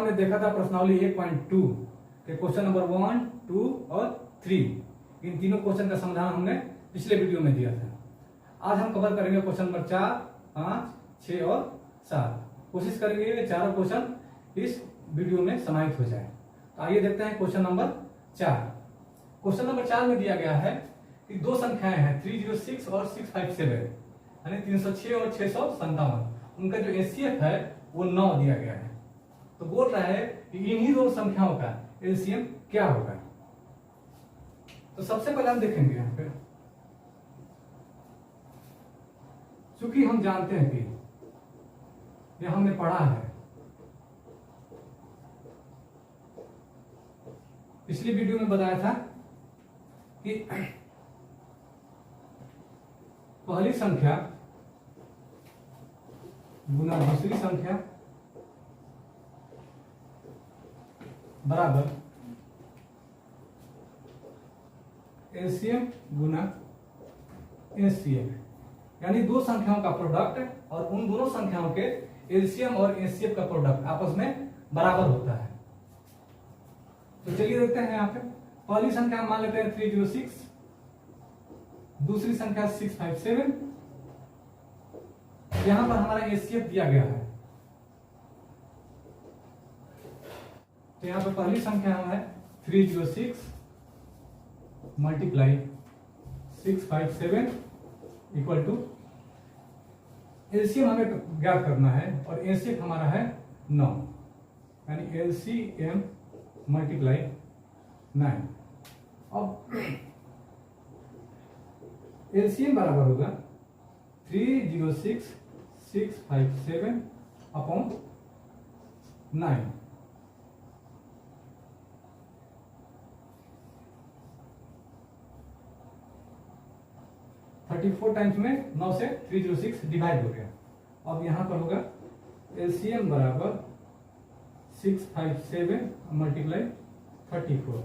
हमने देखा था प्रश्नावली 1.2 के क्वेश्चन नंबर 1, 2 और 3, इन तीनों क्वेश्चन का समाधान हमने पिछले वीडियो में दिया था। आज हम कवर करेंगे क्वेश्चन नंबर 4, 5, 6 और 7। कोशिश करेंगे कि चारों क्वेश्चन इस वीडियो में समाहित हो जाए। तो आइए देखते हैं क्वेश्चन नंबर 4। क्वेश्चन नंबर 4 में दिया गया है कि दो संख्याएं हैं 306 और 657, यानी 306 और 657। उनका जो एचसीएफ है वो 9 दिया गया है। तो बोल रहा है कि इन्हीं दो संख्याओं का एलसीएम क्या होगा। तो सबसे पहले हम देखेंगे यहां पे, चूंकि हम जानते हैं कि यह हमने पढ़ा है पिछली वीडियो में, बताया था कि पहली संख्या गुना दूसरी संख्या बराबर एलसीएम गुना एचसीएफ, यानी दो संख्याओं का प्रोडक्ट और उन दोनों संख्याओं के एलसीएम और एचसीएफ का प्रोडक्ट आपस में बराबर होता है। तो चलिए देखते हैं यहाँ पे। पहली संख्या मान लेते हैं 306, दूसरी संख्या 657। यहां पर हमारा एचसीएफ दिया गया है। तो यहां पर पहली संख्या है 306 मल्टीप्लाई 657 इक्वल टू, एलसीएम हमें ज्ञात करना है और एचसीएफ हमारा है 9, यानी एलसीएम मल्टीप्लाई 9। अब एलसीएम बराबर होगा 306 657 अपॉन 9। थर्टी 4 टाइम्स में 9 से 306 डिवाइड हो गया। अब यहां पर होगा एलसीएम बराबर 657 मल्टीप्लाई 34,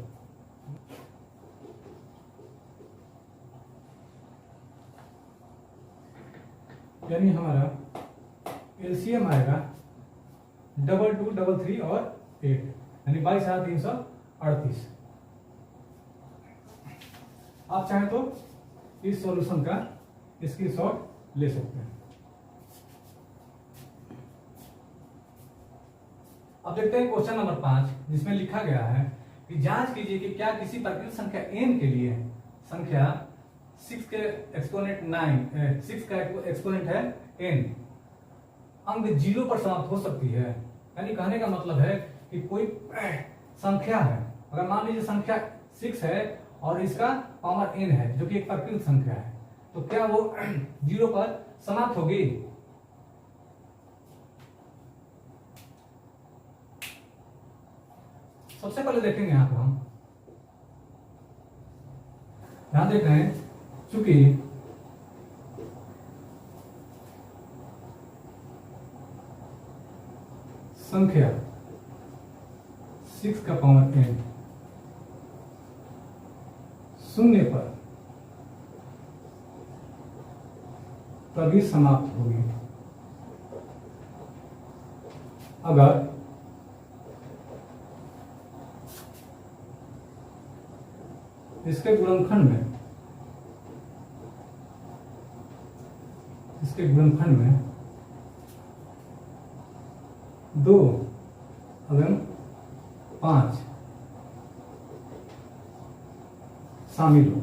यानी हमारा एलसीएम आएगा 2233 और 8, यानी 22,338। आप चाहें तो इस सॉल्यूशन का स्क्रीनशॉट ले सकते हैं। अब देखते हैं क्वेश्चन नंबर 5, जिसमें लिखा गया है कि जांच कीजिए कि क्या किसी प्राकृतिक संख्या n के लिए संख्या 6 के एक्सपोनेंट 9, 6 का एक्सपोनेंट है n, अंक 0 पर समाप्त हो सकती है। यानी कहने का मतलब है कि कोई संख्या है, अगर मान लीजिए संख्या 6 है और इसका पावर n है, जो कि एक प्राकृतिक संख्या है, तो क्या वो 0 पर समाप्त होगी? सबसे पहले देखेंगे यहां पर हम ध्यान देख रहे हैं, चूंकि संख्या 6 का पावर n 0 पर तभी समाप्त होगी अगर इसके गुणनखंड में 2 एवं 5 शामिल हो।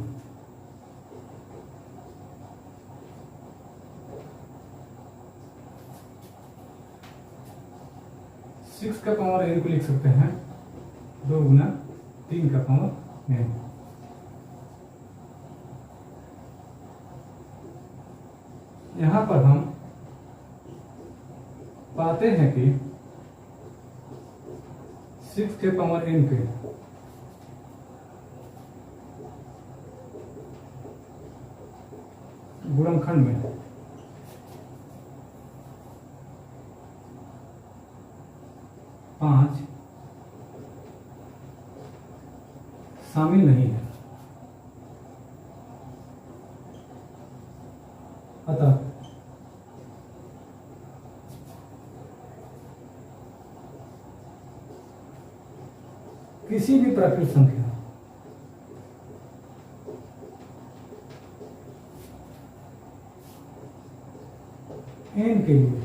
सिक्स का पावर n को लिख सकते हैं 2 गुना 3 का पावर n। यहां पर हम पाते हैं कि 6 के पावर n के गुणनखंड में 5 शामिल नहीं है। अतः किसी भी प्राकृत संख्या n के लिए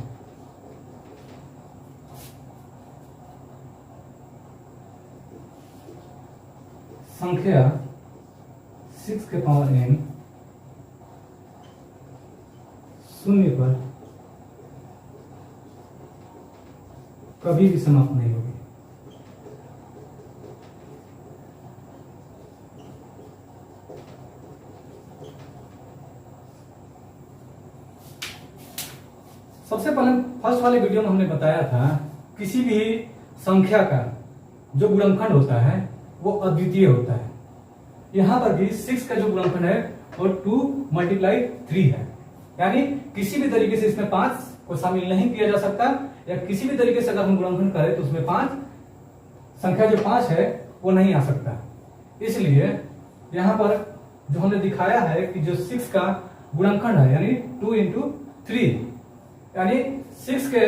संख्या 6 के पावर n शून्य पर कभी भी समाप्त नहीं होगी। सबसे पहले फर्स्ट वाले वीडियो में हमने बताया था किसी भी संख्या का जो गुणनखंड होता है वो अद्वितीय होता है। यहां पर भी 6 का जो गुणनखंड है वो 2 × 3 है, यानी किसी भी तरीके से इसमें 5 को शामिल नहीं किया जा सकता, या किसी भी तरीके से अगर हम गुणनखंड करें तो उसमें 5 संख्या जो 5 है वो नहीं आ सकता। इसलिए यहां पर जो हमने दिखाया है कि जो 6 का गुणनखंड है यानी 2 × 3, यानी 6 के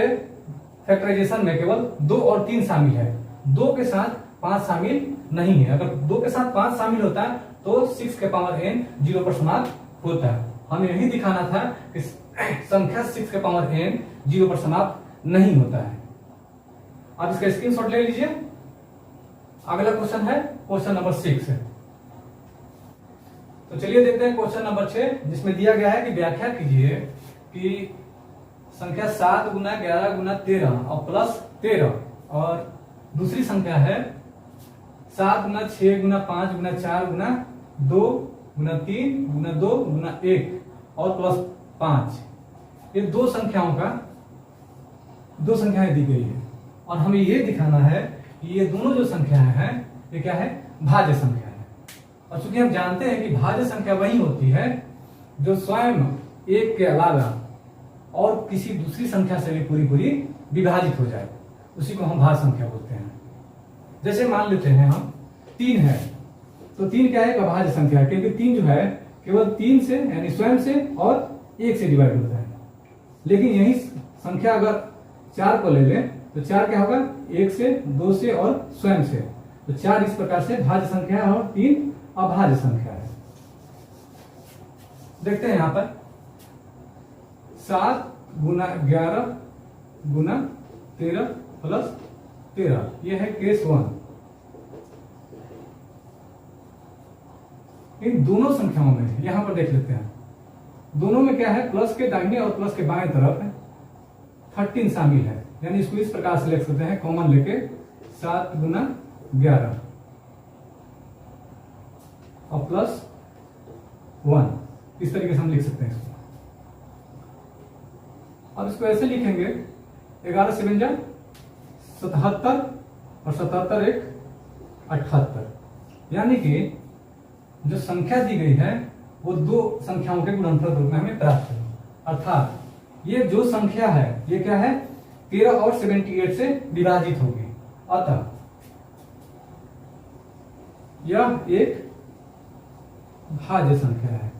फैक्टराइजेशन में केवल 2 और 3 शामिल है, 2 के साथ 5 शामिल नहीं है। अगर 2 के साथ 5 शामिल होता है तो 6 के पावर n 0 पर समाप्त होता है। हमें यही दिखाना था कि संख्या 6 के पावर n 0 पर समाप्त नहीं होता है। आप इसका स्क्रीनशॉट ले लीजिए। अगला क्वेश्चन है क्वेश्चन नंबर 6 है। तो चलिए देखते हैं क्वेश्चन नंबर 6, जिसमें दिया गया है कि व्याख्या कीजिए कि संख्या 7 × 11 × 13 और प्लस 13, और दूसरी संख्या है 7 × 6 × 5 × 4 × 2 × 3 × 2 × 1 और प्लस 5। ये दो संख्याएं दी गई है और हमें ये दिखाना है कि ये दोनों जो संख्याएं हैं ये क्या है, भाज्य संख्या है। और चूंकि हम जानते हैं कि भाज्य संख्या वही होती है जो स्वयं एक के अलावा और किसी दूसरी संख्या से भी पूरी विभाजित हो जाए, उसी को हम भाज्य संख्या बोलते हैं। जैसे मान लेते हैं हम 3 है, तो 3 क्या है, एक अभाज्य संख्या है, क्योंकि 3 जो है केवल 3 से यानी स्वयं से और 1 से डिवाइड होता है। लेकिन यही संख्या अगर 4 को ले लें तो 4 क्या होगा, 1 से, 2 से और स्वयं से। तो 4 इस प्रकार से भाज्य संख्या है और 3 अभाज्य संख्या है। देखते हैं यहां पर 7 × 11 × 13 प्लस 13, यह है केस 1। इन दोनों संख्याओं में यहां पर देख लेते हैं, दोनों में क्या है, प्लस के दाहिने और प्लस के बाएं तरफ 13 शामिल है, यानी इसको इस प्रकार से लिख सकते हैं कॉमन लेके 7 × 11 और प्लस 1, इस तरीके से हम लिख सकते हैं इसको। अब इसको ऐसे लिखेंगे 11 × 7 = 77 और 77 × 1 = 78, यानी कि जो संख्या दी गई है वो दो संख्याओं के गुणनफल रूप में हमें प्राप्त है। अर्थात ये जो संख्या है ये क्या है, 13 और 78 से विभाजित होगी, अतः यह एक भाज्य संख्या है।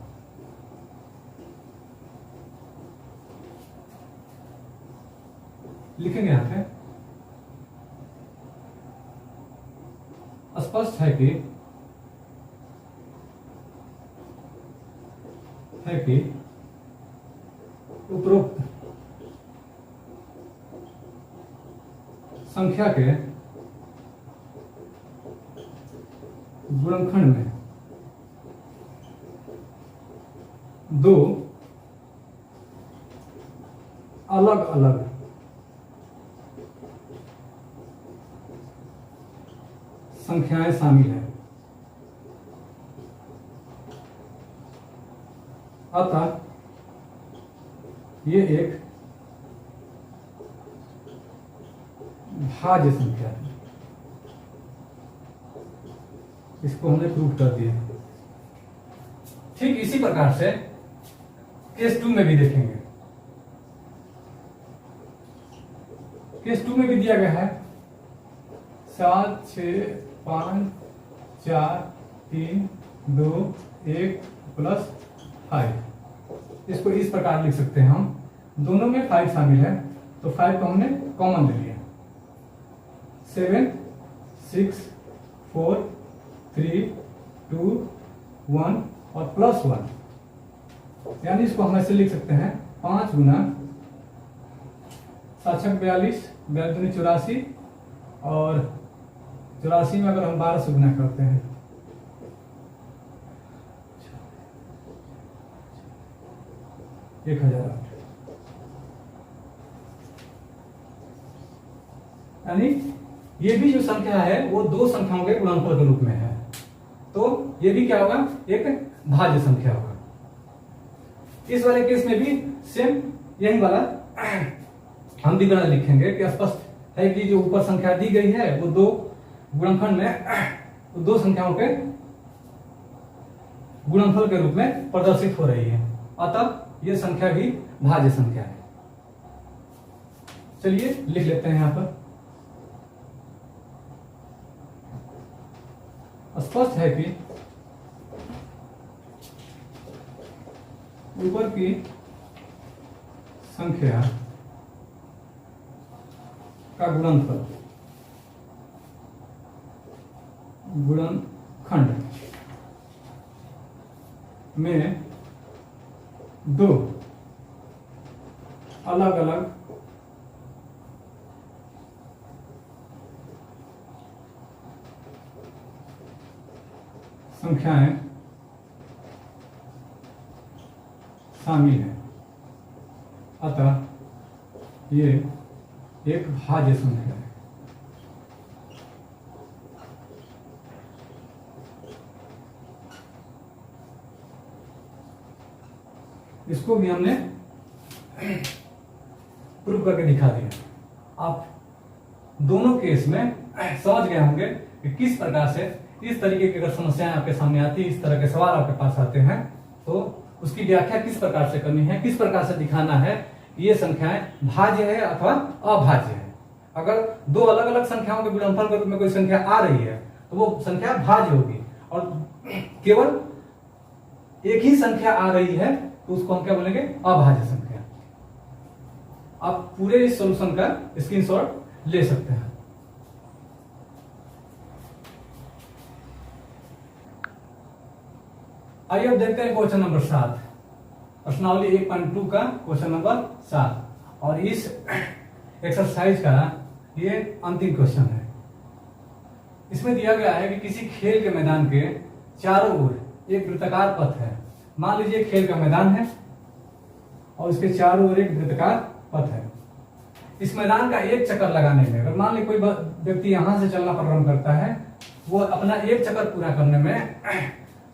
लिखेंगे यहां पे, स्पष्ट है कि उपरोक्त संख्या के गुणनखंड में दो अलग अलग संख्याएं शामिल हैं, अतः ये एक भाज्य संख्या है। इसको हमने प्रूव कर दिया। ठीक इसी प्रकार से केस 2 में भी देखेंगे। केस 2 में भी दिया गया है 7 6 5 4 3 2 1 प्लस 5। इसको इस प्रकार लिख सकते हैं हम, दोनों में 5 शामिल है तो 5 को हमने कॉमन ले लिया। 7 6 4 3 2 1 और +1, यानी इसको हम ऐसे लिख सकते हैं 5 गुना 7 42, 42 84, और 84 में अगर हम 12 से गुना करते हैं 1008, यानी ये भी जो संख्या है वो दो संख्याओं के गुणनफल के रूप में है, तो ये भी क्या होगा, एक भाज्य संख्या होगा। इस वाले केस में भी सेम यही वाला हम विवरण लिखेंगे कि स्पष्ट है कि जो ऊपर संख्या दी गई है वो दो गुणनफल में वो दो संख्याओं के गुणनफल के रूप में प्रदर्शित हो रही है, अतः ये संख्या भी भाज्य संख्या है। चलिए लिख लेते हैं यहां पर। स्पष्ट है कि ऊपर की संख्या का गुणनफल गुणनखंड में दो अलग अलग संख्याएं शामिल है, अतः ये एक भाज्य संख्या है। इसको भी हमने प्रूव करके दिखा दिया। आप दोनों केस में समझ गए होंगे कि किस प्रकार से इस तरीके की अगर समस्याएं आपके सामने आती है, इस तरह के सवाल आपके पास आते हैं, तो उसकी व्याख्या किस प्रकार से करनी है, किस प्रकार से दिखाना है ये संख्याएं भाज्य है अथवा अभाज्य है। अगर दो अलग अलग संख्याओं के गुणनफल के रूप में कोई संख्या आ रही है तो वो संख्या भाज्य होगी, और केवल एक ही संख्या आ रही है तो उसको हम क्या बोलेंगे, अभाज्य संख्या। आप पूरे इस सॉल्यूशन का स्क्रीनशॉट ले सकते हैं। आइए अब देखते हैं क्वेश्चन नंबर 7, प्रश्नावली 1.2 का क्वेश्चन नंबर 7, और इस एक्सरसाइज का ये अंतिम क्वेश्चन है। इसमें दिया गया है कि किसी खेल के मैदान के चारों ओर एक वृत्ताकार पथ है। मान लीजिए खेल का मैदान है और इसके चारों ओर एक वृत्ताकार पथ है। इस मैदान का एक चक्कर लगाने में, अगर मान लीजिए कोई व्यक्ति यहां से चलना प्रारंभ करता है, वो अपना एक चक्कर पूरा करने में,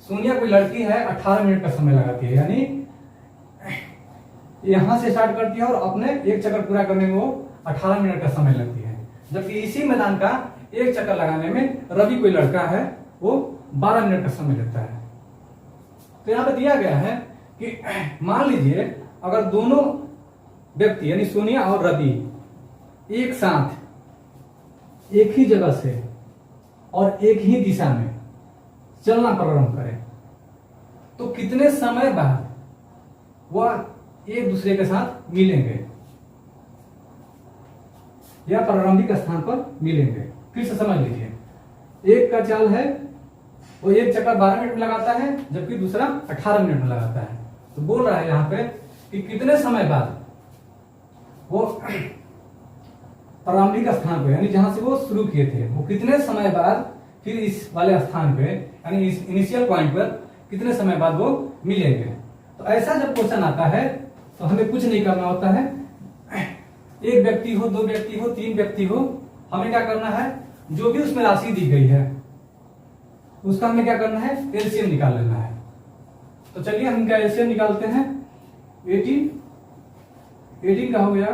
सोनिया कोई लड़की है 18 मिनट का समय लगाती है, यानी यहां से स्टार्ट करती है और अपने एक चक्कर पूरा करने में वो 18 मिनट का समय लगती है। जबकि इसी मैदान का एक चक्कर लगाने में रवि कोई लड़का है, वो 12 मिनट का समय लेता है। तो यहां पर दिया गया है कि मान लीजिए अगर दोनों व्यक्ति यानी सोनिया और रवि एक साथ एक ही जगह से और एक ही दिशा में चलना प्रारंभ करें, तो कितने समय बाद वह एक दूसरे के साथ मिलेंगे या प्रारंभिक स्थान पर मिलेंगे। फिर से समझ लीजिए, एक का चाल है वो एक चक्कर 12 मिनट में लगाता है, जबकि दूसरा 18 मिनट में लगाता है। तो बोल रहा है यहां पे कि कितने समय बाद वो प्रारंभिक स्थान पे, यानी जहां से वो शुरू किए थे, वो कितने समय बाद फिर इस वाले स्थान पे यानी इस इनिशियल पॉइंट पर कितने समय बाद वो मिलेंगे। तो ऐसा जब क्वेश्चन आता है तो हमें कुछ नहीं करना होता है। एक व्यक्ति हो, दो व्यक्ति हो, तीन व्यक्ति हो, हमें क्या करना है, जो भी उसमें राशि दी गई है उसका हमें क्या करना है, एलसीएम निकाल लेना है। तो चलिए हम इनका एलसीएम निकालते हैं। 18 का हो गया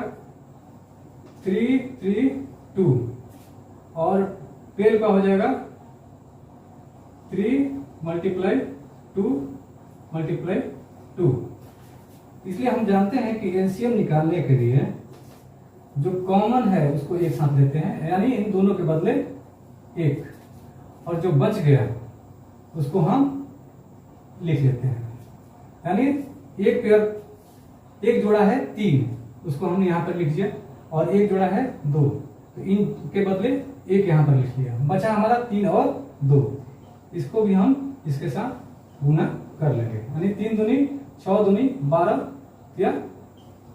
332 और 12 का हो जाएगा 3 × 2 × 2। इसलिए हम जानते हैं कि एलसीएम निकालने के लिए जो कॉमन है उसको एक साथ लेते हैं, यानी इन दोनों के बदले एक, और जो बच गया उसको हम लिख लेते हैं। यानी एक पेयर, एक जोड़ा है 3, उसको हमने यहां पर लिख दिया, और एक जोड़ा है 2, तो इन के बदले एक यहां पर लिख लिया। बचा हमारा 3 और 2। इसको भी हम इसके साथ गुना कर लेंगे, यानी 3 दूनी 6 दूनी 12 या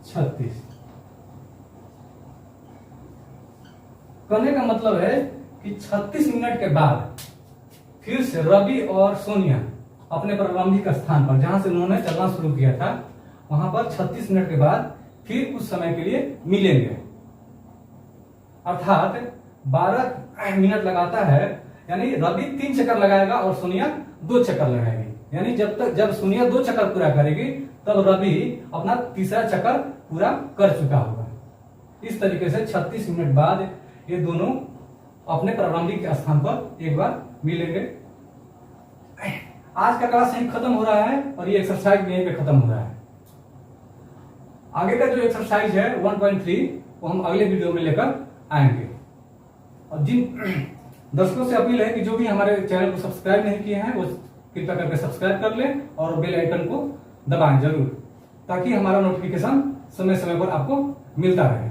36। कहने का मतलब है कि 36 मिनट के बाद फिर से रवि और सोनिया अपने प्रारंभिक स्थान पर जहां से उन्होंने चलना शुरू किया था वहां पर 36 मिनट के बाद फिर कुछ समय के लिए मिलेंगे। अर्थात 12 मिनट लगाता है, यानी रवि 3 चक्कर लगाएगा और सोनिया 2 चक्कर लगाएगी। यानी जब सोनिया 2 चक्कर पूरा करेगी तब रवि अपना तीसरा चक्कर पूरा कर चुका होगा। इस तरीके से 36 मिनट बाद ये दोनों अपने प्रारंभिक स्थान पर एक बार मिलेंगे। आज का क्लास यहीं खत्म हो रहा है और ये एक्सरसाइज यहीं पे खत्म हो रहा है। आगे का जो एक्सरसाइज है 1.3 वो हम अगले वीडियो में लेकर आएंगे। और जिन दर्शकों से अपील है कि जो भी हमारे चैनल को सब्सक्राइब नहीं किए हैं वो कृपया करके सब्सक्राइब कर लें और बेल आइकन को दबाएं जरूर, ताकि हमारा नोटिफिकेशन समय समय पर आपको मिलता रहे।